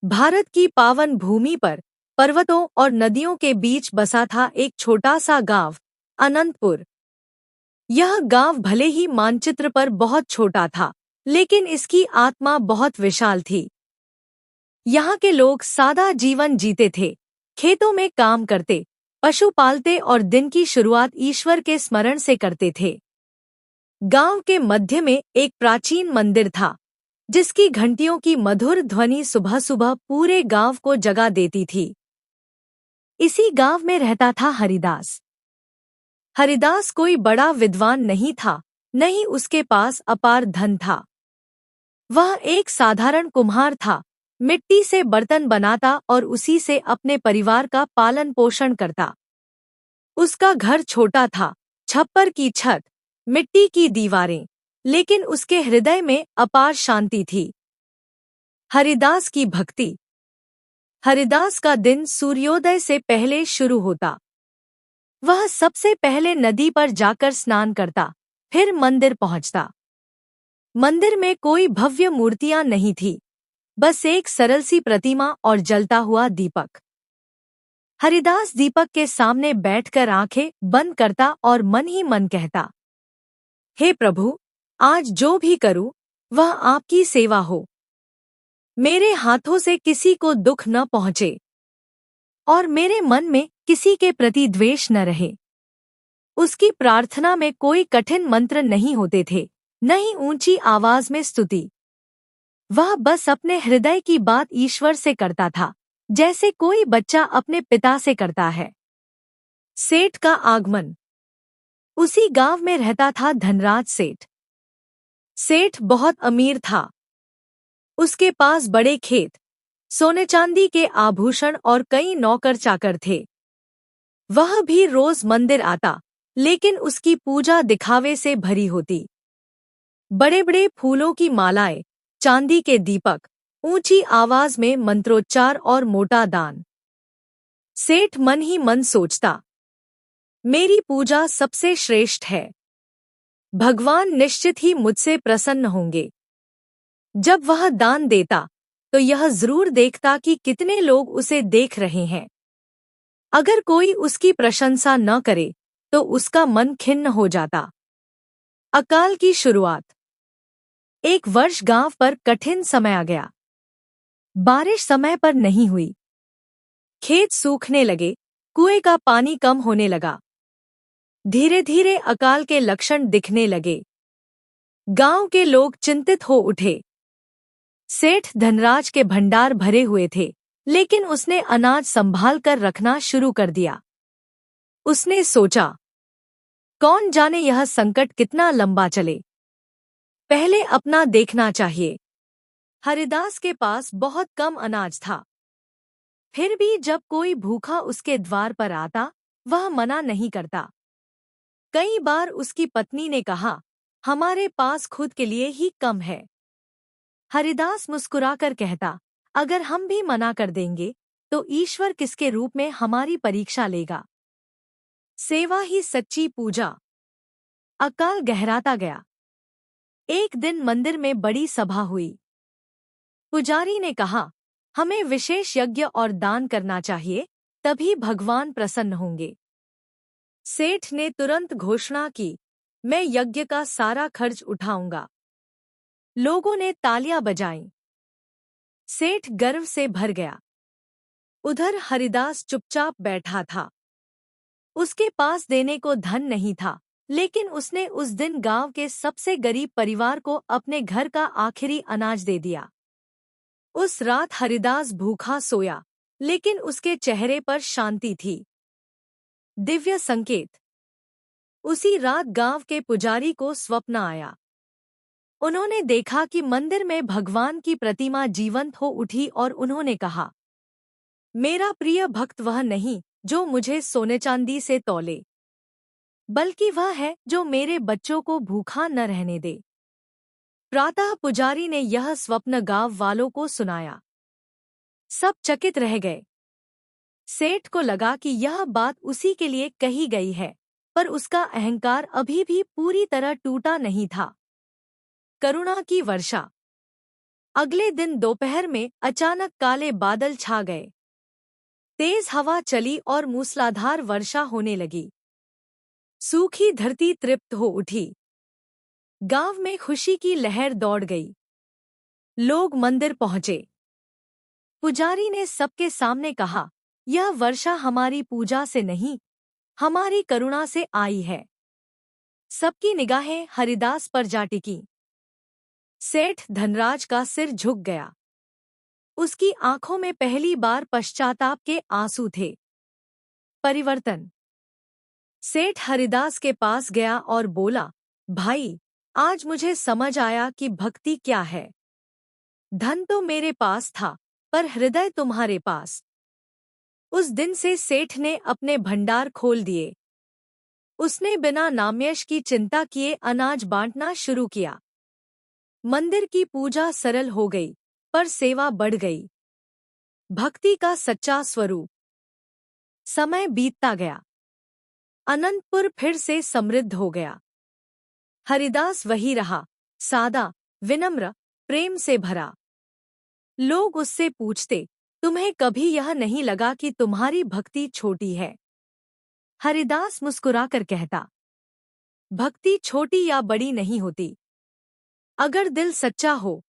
भारत की पावन भूमि पर पर्वतों और नदियों के बीच बसा था एक छोटा सा गांव, अनंतपुर। यह गांव भले ही मानचित्र पर बहुत छोटा था, लेकिन इसकी आत्मा बहुत विशाल थी। यहाँ के लोग सादा जीवन जीते थे, खेतों में काम करते, पशु पालते और दिन की शुरुआत ईश्वर के स्मरण से करते थे। गांव के मध्य में एक प्राचीन मंदिर था, जिसकी घंटियों की मधुर ध्वनि सुबह सुबह पूरे गांव को जगा देती थी। इसी गांव में रहता था हरिदास। हरिदास कोई बड़ा विद्वान नहीं था, न ही उसके पास अपार धन था। वह एक साधारण कुम्हार था, मिट्टी से बर्तन बनाता और उसी से अपने परिवार का पालन पोषण करता। उसका घर छोटा था, छप्पर की छत, मिट्टी की दीवारें, लेकिन उसके हृदय में अपार शांति थी। हरिदास की भक्ति। हरिदास का दिन सूर्योदय से पहले शुरू होता। वह सबसे पहले नदी पर जाकर स्नान करता, फिर मंदिर पहुंचता। मंदिर में कोई भव्य मूर्तियां नहीं थी, बस एक सरल सी प्रतिमा और जलता हुआ दीपक। हरिदास दीपक के सामने बैठकर आंखें बंद करता और मन ही मन कहता, हे प्रभु, आज जो भी करूं, वह आपकी सेवा हो। मेरे हाथों से किसी को दुख न पहुंचे और मेरे मन में किसी के प्रति द्वेष न रहे। उसकी प्रार्थना में कोई कठिन मंत्र नहीं होते थे, न ही ऊंची आवाज में स्तुति। वह बस अपने हृदय की बात ईश्वर से करता था, जैसे कोई बच्चा अपने पिता से करता है। सेठ का आगमन। उसी गांव में रहता था धनराज सेठ। सेठ बहुत अमीर था। उसके पास बड़े खेत, सोने चांदी के आभूषण और कई नौकर चाकर थे। वह भी रोज मंदिर आता, लेकिन उसकी पूजा दिखावे से भरी होती। बड़े बड़े फूलों की मालाएं, चांदी के दीपक, ऊंची आवाज में मंत्रोच्चार और मोटा दान। सेठ मन ही मन सोचता, मेरी पूजा सबसे श्रेष्ठ है। भगवान निश्चित ही मुझसे प्रसन्न होंगे। जब वह दान देता, तो यह जरूर देखता कि कितने लोग उसे देख रहे हैं। अगर कोई उसकी प्रशंसा न करे, तो उसका मन खिन्न हो जाता। अकाल की शुरुआत। एक वर्ष गांव पर कठिन समय आ गया। बारिश समय पर नहीं हुई। खेत सूखने लगे, कुएं का पानी कम होने लगा। धीरे धीरे अकाल के लक्षण दिखने लगे। गांव के लोग चिंतित हो उठे। सेठ धनराज के भंडार भरे हुए थे, लेकिन उसने अनाज संभाल कर रखना शुरू कर दिया। उसने सोचा, कौन जाने यह संकट कितना लंबा चले। पहले अपना देखना चाहिए। हरिदास के पास बहुत कम अनाज था। फिर भी जब कोई भूखा उसके द्वार पर आता, वह मना नहीं करता। कई बार उसकी पत्नी ने कहा, हमारे पास खुद के लिए ही कम है। हरिदास मुस्कुराकर कहता, अगर हम भी मना कर देंगे, तो ईश्वर किसके रूप में हमारी परीक्षा लेगा। सेवा ही सच्ची पूजा। अकाल गहराता गया। एक दिन मंदिर में बड़ी सभा हुई। पुजारी ने कहा, हमें विशेष यज्ञ और दान करना चाहिए, तभी भगवान प्रसन्न होंगे। सेठ ने तुरंत घोषणा की, मैं यज्ञ का सारा खर्च उठाऊंगा। लोगों ने तालियां बजाईं। सेठ गर्व से भर गया। उधर हरिदास चुपचाप बैठा था। उसके पास देने को धन नहीं था, लेकिन उसने उस दिन गांव के सबसे गरीब परिवार को अपने घर का आखिरी अनाज दे दिया। उस रात हरिदास भूखा सोया, लेकिन उसके चेहरे पर शांति थी। दिव्य संकेत। उसी रात गांव के पुजारी को स्वप्न आया। उन्होंने देखा कि मंदिर में भगवान की प्रतिमा जीवंत हो उठी और उन्होंने कहा, मेरा प्रिय भक्त वह नहीं जो मुझे सोने चांदी से तौले, बल्कि वह है जो मेरे बच्चों को भूखा न रहने दे। प्रातः पुजारी ने यह स्वप्न गांव वालों को सुनाया। सब चकित रह गए। सेठ को लगा कि यह बात उसी के लिए कही गई है, पर उसका अहंकार अभी भी पूरी तरह टूटा नहीं था। करुणा की वर्षा। अगले दिन दोपहर में अचानक काले बादल छा गए। तेज हवा चली और मूसलाधार वर्षा होने लगी। सूखी धरती तृप्त हो उठी। गांव में खुशी की लहर दौड़ गई। लोग मंदिर पहुंचे। पुजारी ने सबके सामने कहा, यह वर्षा हमारी पूजा से नहीं, हमारी करुणा से आई है। सबकी निगाहें हरिदास पर जा टिकीं। सेठ धनराज का सिर झुक गया। उसकी आंखों में पहली बार पश्चाताप के आंसू थे। परिवर्तन। सेठ हरिदास के पास गया और बोला, भाई, आज मुझे समझ आया कि भक्ति क्या है। धन तो मेरे पास था, पर हृदय तुम्हारे पास। उस दिन से सेठ ने अपने भंडार खोल दिए। उसने बिना नामयश की चिंता किए अनाज बांटना शुरू किया। मंदिर की पूजा सरल हो गई, पर सेवा बढ़ गई। भक्ति का सच्चा स्वरूप। समय बीतता गया। अनंतपुर फिर से समृद्ध हो गया। हरिदास वही रहा, सादा, विनम्र, प्रेम से भरा। लोग उससे पूछते, तुम्हें कभी यह नहीं लगा कि तुम्हारी भक्ति छोटी है? हरिदास मुस्कुराकर कहता, भक्ति छोटी या बड़ी नहीं होती। अगर दिल सच्चा हो